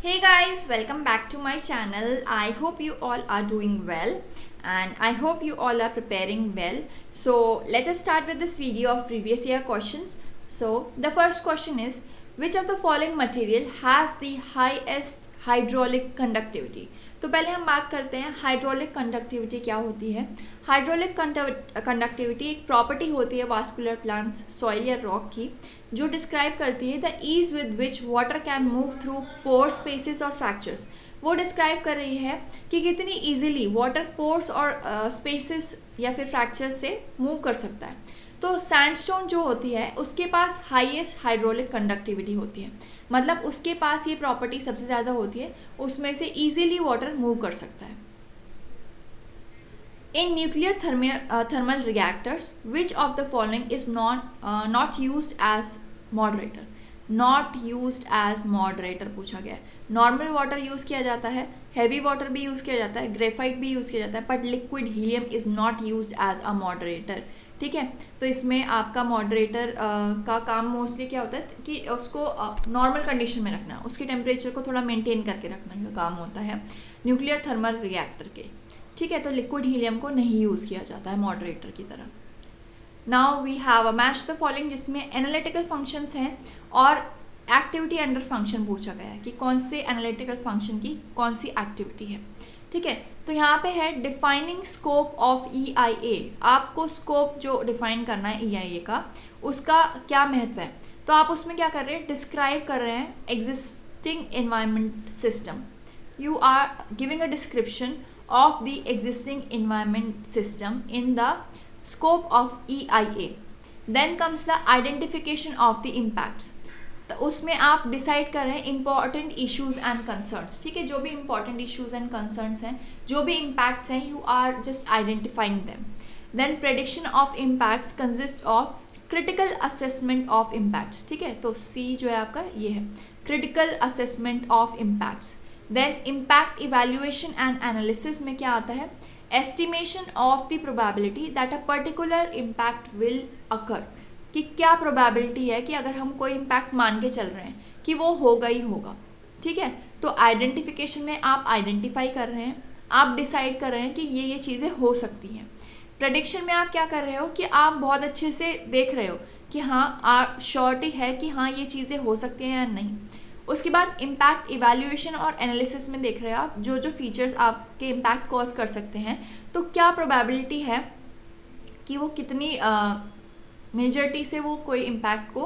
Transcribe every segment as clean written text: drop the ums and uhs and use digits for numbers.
Hey guys, welcome back to my channel. I hope you all are doing well and I hope you all are preparing well. So let us start with this video of previous year questions. So the first question is, which of the following material has the highest hydraulic conductivity? तो पहले हम बात करते हैं hydraulic conductivity क्या होती है। Hydraulic conductivity एक प्रॉपर्टी होती है वास्कुलर प्लांट्स, सॉइल या रॉक की, जो डिस्क्राइब करती है the ease with which water can move through pore spaces और फ्रैक्चर्स। वो डिस्क्राइब कर रही है कि कितनी ईजिली वाटर पोर्स और स्पेसेस या फिर फ्रैक्चर्स से मूव कर सकता है। तो सैंडस्टोन जो होती है उसके पास हाईएस्ट हाइड्रोलिक कंडक्टिविटी होती है, मतलब उसके पास ये प्रॉपर्टी सबसे ज़्यादा होती है, उसमें से ईजिली वाटर मूव कर सकता है। In nuclear thermal reactors, which of the following is not used as moderator? Not used as moderator पूछा गया है। नॉर्मल वाटर यूज़ किया जाता है, हैवी वाटर भी यूज़ किया जाता है, ग्रेफाइट भी यूज़ किया जाता है, but liquid helium is not used as a moderator. ठीक है, तो इसमें आपका मॉडरेटर का काम मोस्टली क्या होता है कि उसको नॉर्मल कंडीशन में रखना, उसके टेम्परेचर को थोड़ा मेंटेन करके रखने का काम होता है न्यूक्लियर थर्मल रिएक्टर के। ठीक है, तो लिक्विड हीलियम को नहीं यूज़ किया जाता है मॉडरेटर की तरह। Now we have a match the following, जिसमें एनालिटिकल फंक्शंस हैं और एक्टिविटी अंडर फंक्शन पूछा गया है कि कौन से एनालिटिकल फंक्शन की कौन सी एक्टिविटी है। ठीक है, तो यहाँ पे है डिफाइनिंग स्कोप ऑफ EIA। आपको स्कोप जो डिफाइन करना है EIA का, उसका क्या महत्व है, तो आप उसमें क्या कर रहे हैं, डिस्क्राइब कर रहे हैं existing environment system. You are giving a description of the existing environment system in the scope of EIA. Then comes the identification of the impacts. तो उसमें आप डिसाइड कर रहे हैं इंपॉर्टेंट इश्यूज एंड कंसर्न्स। ठीक है, जो भी इंपॉर्टेंट इश्यूज एंड कंसर्न्स हैं, जो भी इम्पैक्ट्स हैं, you are just identifying them. Then prediction of impacts consist of critical assessment of impacts. ठीक है, तो C जो है आपका ये है critical assessment of impacts. Then impact evaluation and analysis में क्या आता है, estimation of the probability that a particular impact will occur, कि क्या प्रोबेबिलिटी है कि अगर हम कोई इम्पैक्ट मान के चल रहे हैं कि वो होगा ही होगा। ठीक है, तो आइडेंटिफिकेशन में आप आइडेंटिफाई कर रहे हैं, आप डिसाइड कर रहे हैं कि ये चीज़ें हो सकती हैं। प्रेडिक्शन में आप क्या कर रहे हो कि आप बहुत अच्छे से देख रहे हो कि हाँ आप श्योरिटी है कि हाँ ये चीज़ें हो सकती हैं या नहीं। उसके बाद इम्पैक्ट इवैल्यूएशन और एनालिसिस में देख रहे हो आप जो फीचर्स आपके इम्पैक्ट कॉज कर सकते हैं, तो क्या प्रोबेबिलिटी है कि वो कितनी मेजॉरिटी से वो कोई इम्पैक्ट को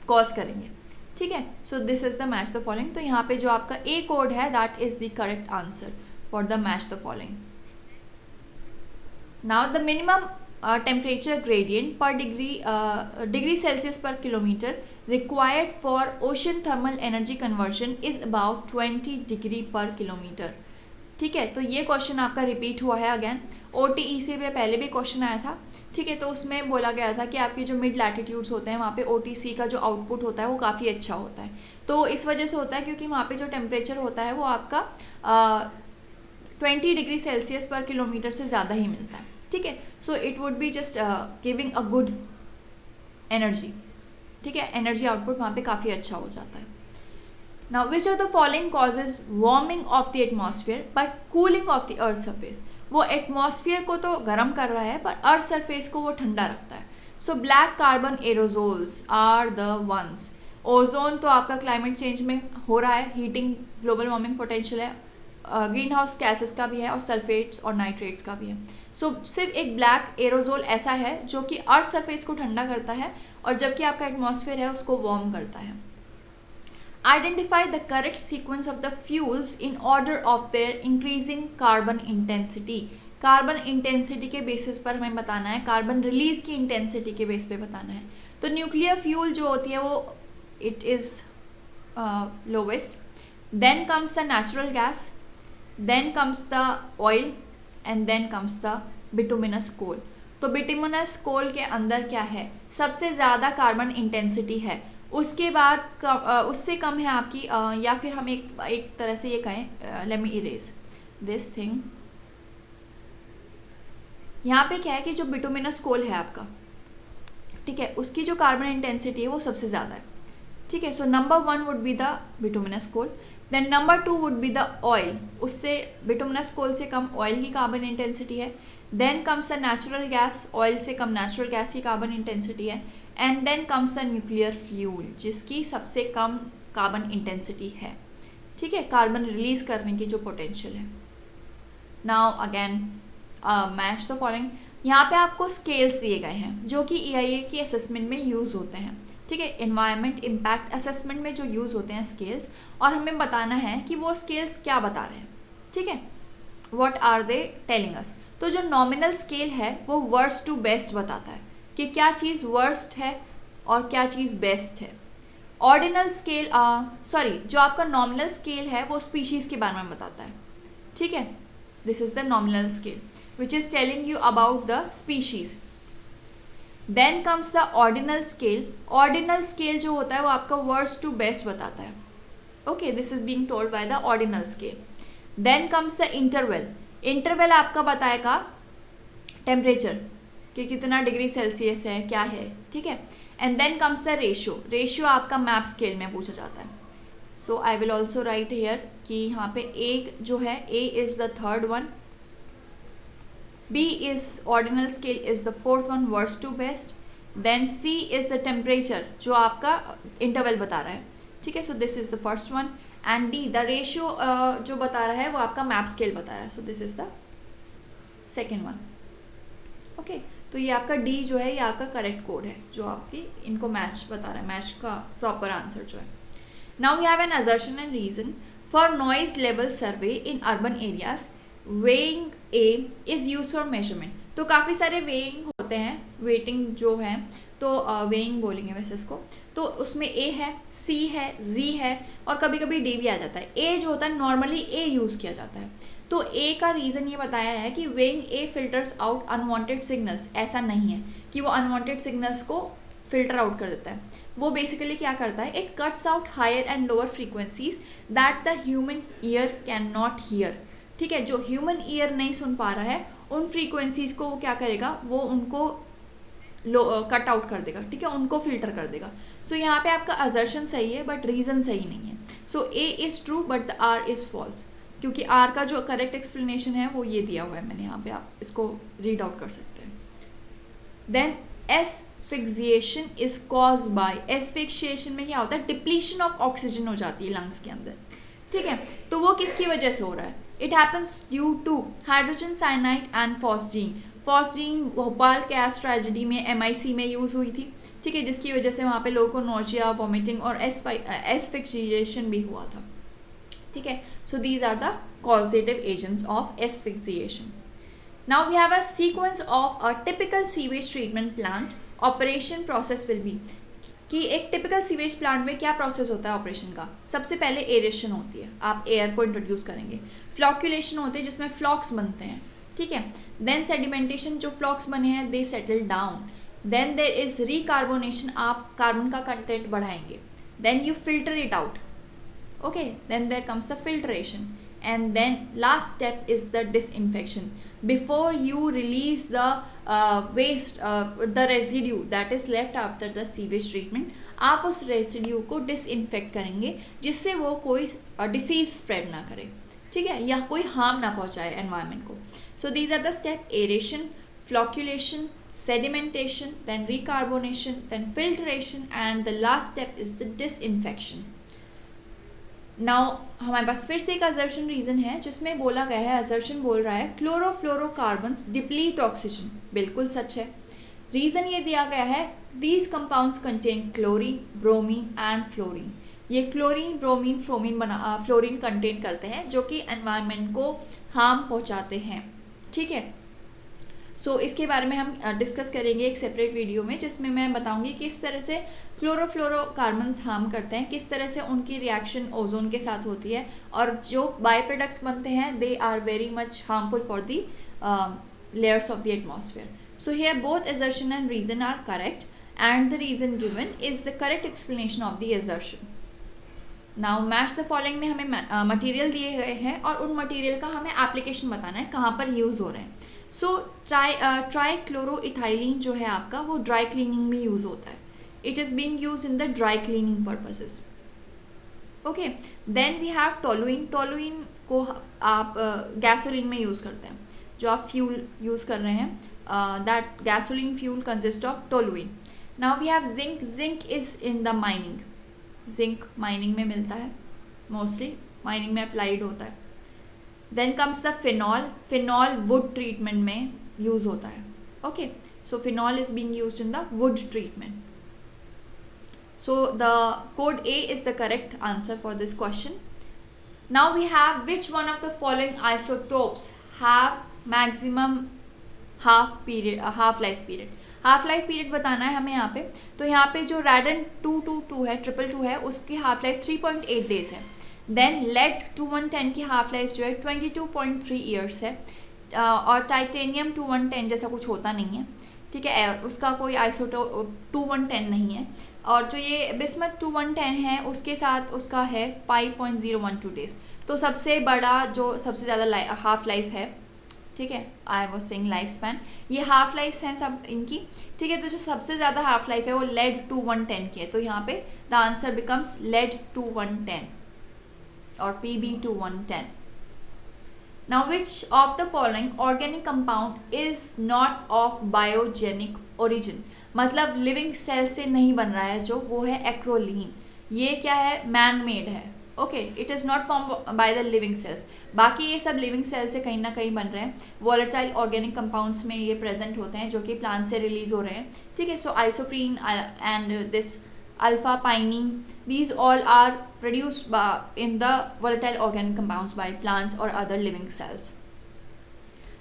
कॉज करेंगे। ठीक है, so this is the match the following. तो यहाँ पे जो आपका A कोड है that is the correct answer for the match the following. Now the minimum temperature gradient per degree Celsius per kilometer required for ocean thermal energy conversion is about 20 degree per kilometer। ठीक है, तो ये question आपका repeat हुआ है again, OTE से भी पहले भी क्वेश्चन आया था। ठीक है, तो उसमें बोला गया था कि आपके जो मिड लैटिट्यूड्स होते हैं वहाँ पे OTC का जो आउटपुट होता है वो काफ़ी अच्छा होता है। तो इस वजह से होता है क्योंकि वहाँ पे जो टेम्परेचर होता है वो आपका 20 डिग्री सेल्सियस पर किलोमीटर से ज़्यादा ही मिलता है। ठीक है, so it would be just giving a good energy. ठीक है, एनर्जी आउटपुट वहाँ पे काफ़ी अच्छा हो जाता है। Now which of the following causes warming of the atmosphere but cooling of the earth surface. वो एटमॉस्फेयर को तो गर्म कर रहा है पर अर्थ सरफेस को वो ठंडा रखता है। So black carbon aerosols are the ones. Ozone तो आपका क्लाइमेट चेंज में हो रहा है, हीटिंग ग्लोबल वार्मिंग पोटेंशियल है, ग्रीन हाउस गैसेस का भी है और सल्फेट्स और नाइट्रेट्स का भी है। सो सिर्फ एक ब्लैक एरोजोल ऐसा है जो कि अर्थ सरफेस को ठंडा करता है और जबकि आपका एटमॉस्फेयर है उसको वार्म करता है। Identify the correct sequence of the fuels in order of their increasing carbon intensity. Carbon intensity के बेसिस पर हमें बताना है, कार्बन रिलीज की इंटेंसिटी के बेस पे बताना है। तो न्यूक्लियर फ्यूल जो होती है वो it is lowest, then comes the natural gas, then comes the oil and then comes the bituminous coal। तो bituminous coal के अंदर क्या है, सबसे ज़्यादा कार्बन इंटेंसिटी है, उसके बाद उससे कम है आपकी या फिर हम एक तरह से ये कहें, let me erase this thing. यहाँ पे क्या है कि जो bituminous coal है आपका, ठीक है, उसकी जो कार्बन इंटेंसिटी है वो सबसे ज़्यादा है। ठीक है. So number 1 would be the bituminous coal. Then number 2 would be the oil. उससे बिटुमिनस कोल से कम ऑयल की कार्बन इंटेंसिटी है. Then comes the natural gas. Oil से कम नेचुरल गैस की कार्बन इंटेंसिटी है. And then comes the nuclear fuel, जिसकी सबसे कम कार्बन इंटेंसिटी है. ठीक है, कार्बन रिलीज करने की जो पोटेंशियल है. Now again match the following. यहाँ पे आपको स्केल्स दिए गए हैं जो कि EIA की असेसमेंट में यूज़ होते हैं. ठीक है, एनवायरनमेंट इम्पैक्ट असेसमेंट में जो यूज़ होते हैं स्केल्स, और हमें बताना है कि वो स्केल्स क्या बता रहे हैं. ठीक है, what are they telling us. तो जो नॉमिनल स्केल है वो वर्स्ट टू बेस्ट बताता है कि क्या चीज़ वर्स्ट है और क्या चीज़ बेस्ट है. ऑर्डिनल स्केल जो आपका नॉमिनल स्केल है वो स्पीशीज़ के बारे में बताता है. ठीक है, this is the nominal scale which is telling you about the species. Then comes the ordinal scale. Ordinal scale जो होता है वो आपका worst to best बताता है. Okay, this is being told by the ordinal scale. Then comes the interval. Interval आपका बताएगा temperature कि कितना डिग्री सेल्सियस है, क्या है. ठीक है, and then comes the ratio. Ratio आपका map scale में पूछा जाता है. So I will also write here कि यहाँ पे एक जो है A is the third one, B is ordinal scale is the fourth one, worst to best. Then C is the temperature जो आपका interval बता रहा है. ठीक है, so this is the first one. And D the ratio जो बता रहा है वो आपका map scale बता रहा है. So this is the second one. Okay, तो ये आपका D जो है ये आपका करेक्ट कोड है जो आपकी इनको मैच बता रहा है, मैच का प्रॉपर आंसर जो है. Now we have an assertion and reason. For noise level survey in urban areas, weighing A is used for measurement. तो काफ़ी सारे वेइंग होते हैं, वेटिंग जो है तो वेइंग बोलेंगे वैसे इसको. तो उसमें A है, C है, Z है और कभी कभी D भी आ जाता है. A जो होता है नॉर्मली A यूज़ किया जाता है. तो A का रीज़न ये बताया है कि weighing A filters out unwanted signals. ऐसा नहीं है कि वो अनवांटेड सिग्नल्स को फिल्टर आउट कर देता है. वो बेसिकली क्या करता है, it cuts out higher and lower frequencies that the human ear can not hear. ठीक है, जो ह्यूमन ईयर नहीं सुन पा रहा है उन फ्रीक्वेंसीज को वो क्या करेगा, वो उनको कट आउट कर देगा. ठीक है, उनको फिल्टर कर देगा. सो यहाँ पे आपका असर्शन सही है बट रीज़न सही नहीं है. So A is true but the R is false, क्योंकि R का जो करेक्ट एक्सप्लेनेशन है वो ये दिया हुआ है मैंने यहाँ पे, आप इसको रीड आउट कर सकते हैं. Then asphyxiation is caused by. Asphyxiation में क्या होता है, डिप्लीशन ऑफ ऑक्सीजन हो जाती है लंग्स के अंदर. ठीक है, तो वो किसकी वजह से हो रहा है. It happens due to hydrogen cyanide and phosgene. Phosgene Bhopal gas tragedy में MIC में यूज़ हुई थी. ठीक है, जिसकी वजह से वहाँ पे लोगों को नोजिया, वॉमिटिंग और एस्फिक्सिएशन भी हुआ था. ठीक है, so these are the causative agents of asphyxiation. Now we have a sequence of a typical sewage treatment plant. Operation process will be कि एक टिपिकल सीवेज प्लांट में क्या प्रोसेस होता है ऑपरेशन का. सबसे पहले एरेशन होती है, आप एयर को इंट्रोड्यूस करेंगे. फ्लॉक्यूलेशन होते हैं जिसमें फ्लॉक्स बनते हैं. ठीक है, देन सेडिमेंटेशन, जो फ्लॉक्स बने हैं they settle down. Then there is recarbonation, आप कार्बन का कंटेंट बढ़ाएंगे. Then you filter it out. Okay, then there comes the filtration. And then last step is the disinfection. Before you release the waste, the residue that is left after the sewage treatment, आप उस residue को disinfect करेंगे जिससे वो कोई disease spread ना करे. ठीक है, या कोई harm ना पहुँचाए environment को. So these are the steps: aeration, flocculation, sedimentation, then recarbonation, then filtration, and the last step is the disinfection. Now हमारे पास फिर से एक असर्शन रीज़न है जिसमें बोला गया है, असर्शन बोल रहा है क्लोरोफ्लोरोकार्बन्स डिप्लीट ऑक्सीजन. बिल्कुल सच है. रीज़न ये दिया गया है, these compounds contain chlorine, bromine and fluorine. ये क्लोरीन, ब्रोमीन, फ्लोरीन कंटेन करते हैं जो कि एनवायरनमेंट को हार्म पहुंचाते हैं. ठीक है, सो इसके बारे में हम डिस्कस करेंगे एक सेपरेट वीडियो में, जिसमें मैं बताऊंगी किस तरह से क्लोरोफ्लोरोकार्बन्स हार्म करते हैं, किस तरह से उनकी रिएक्शन ओजोन के साथ होती है, और जो बाय प्रोडक्ट्स बनते हैं they are very much harmful for the layers of the atmosphere. So here both assertion and reason are correct and the reason given is the correct explanation of the assertion. Now match the following में हमें material दिए गए हैं और उन material का हमें application बताना है, कहाँ पर यूज़ हो रहे हैं. सो ट्राईक्लोरोइथाइलिन जो है आपका वो ड्राई क्लीनिंग में यूज़ होता है. It is being used in the dry cleaning purposes. Okay, then we have toluene. Toluene को आप गैसोलीन में यूज़ करते हैं. जो आप फ्यूल यूज़ कर रहे हैं, that gasoline fuel consist of toluene. Now we have zinc. Zinc is in the mining. Zinc mining में मिलता है, मोस्टली माइनिंग में अप्लाइड होता है. Then comes the phenol. Phenol wood treatment में यूज़ होता है. Okay, so phenol is being used in the wood treatment. So the code A is the correct answer for this question. Now we have, which one of the following isotopes have maximum half life period. Half life period बताना है हमें यहाँ पे. तो यहाँ पे जो रेडन 222 है, 222 है, उसकी हाफ लाइफ 3.8 डेज है. देन लेड 2110 की हाफ लाइफ जो है 22.3 ईयर्स है. और टाइटेनियम 2110 जैसा कुछ होता नहीं है, ठीक है, उसका कोई आइसोटोप 2110 नहीं है. और जो ये बिस्मथ 2110 है उसके साथ उसका है 5.012 डेज. तो सबसे बड़ा जो सबसे ज़्यादा हाफ लाइफ है, ठीक है, I was saying life span, ये हाफ लाइफ हैं सब इनकी, ठीक है. तो जो सबसे ज़्यादा हाफ लाइफ है वो लेड 2110 की है. तो यहाँ पे द आंसर बिकम्स लेड 2110 और PB2110. Now which of the following organic compound is not of biogenic origin. मतलब लिविंग सेल से नहीं बन रहा है जो, वो है एक्रोलीन. ये क्या है, मैन मेड है. Okay, it is not form by the living cells. बाकी ये सब लिविंग सेल से कहीं ना कहीं बन रहे हैं. वॉलेटाइल ऑर्गेनिक कंपाउंड्स में ये प्रेजेंट होते हैं जो कि प्लांट से रिलीज हो रहे हैं, ठीक है. So isoprene and this alpha pinene, these all are produced in the volatile organic compounds by plants or other living cells.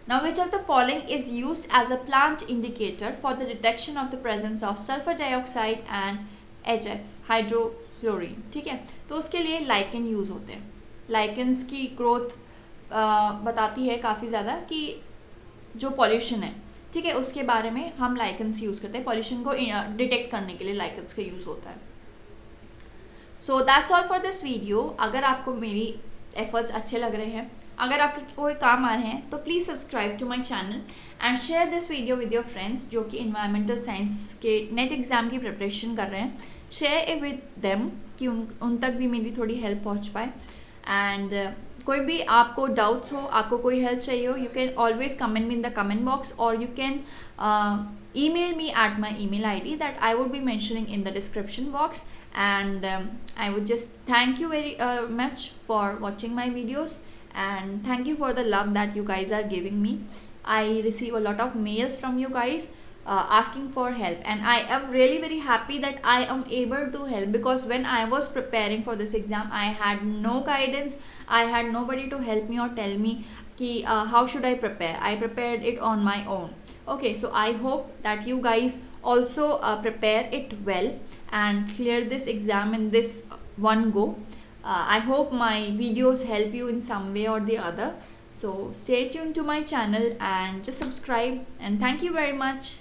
Now, which of the following is used as a plant indicator for the detection of the presence of sulfur dioxide and HF, हाइड्रोफ्लोरिन, ठीक है. तो उसके लिए lichen use होते हैं. Lichens की growth बताती है काफ़ी ज़्यादा कि जो पॉल्यूशन है, ठीक है, उसके बारे में हम लाइकन्स यूज़ करते हैं. पॉल्यूशन को डिटेक्ट करने के लिए लाइकन्स का यूज़ होता है. So that's all for this video. अगर आपको मेरी एफर्ट्स अच्छे लग रहे हैं, अगर आपके कोई काम आ रहे हैं, तो please subscribe to my channel and share this video with your friends जो कि इन्वायरमेंटल साइंस के नेट एग्ज़ाम की प्रिपरेशन कर रहे हैं. शेयर इट विद देम कि उन तक भी मेरी थोड़ी हेल्प पहुंच पाए. एंड कोई भी आपको डाउट्स हो, आपको कोई हेल्प चाहिए हो, you can always comment me in the comment box और you can email me at my email ID that I would be mentioning in the description box. And I would just thank you very much for watching my videos and thank you for the love that you guys are giving me. I receive a lot of mails from you guys asking for help, and I am really very happy that I am able to help, because when I was preparing for this exam I had no guidance, I had nobody to help me or tell me ki how should I prepare. I prepared it on my own. Okay, so I hope that you guys also prepare it well and clear this exam in this one go. I hope my videos help you in some way or the other. So stay tuned to my channel and just subscribe, and thank you very much.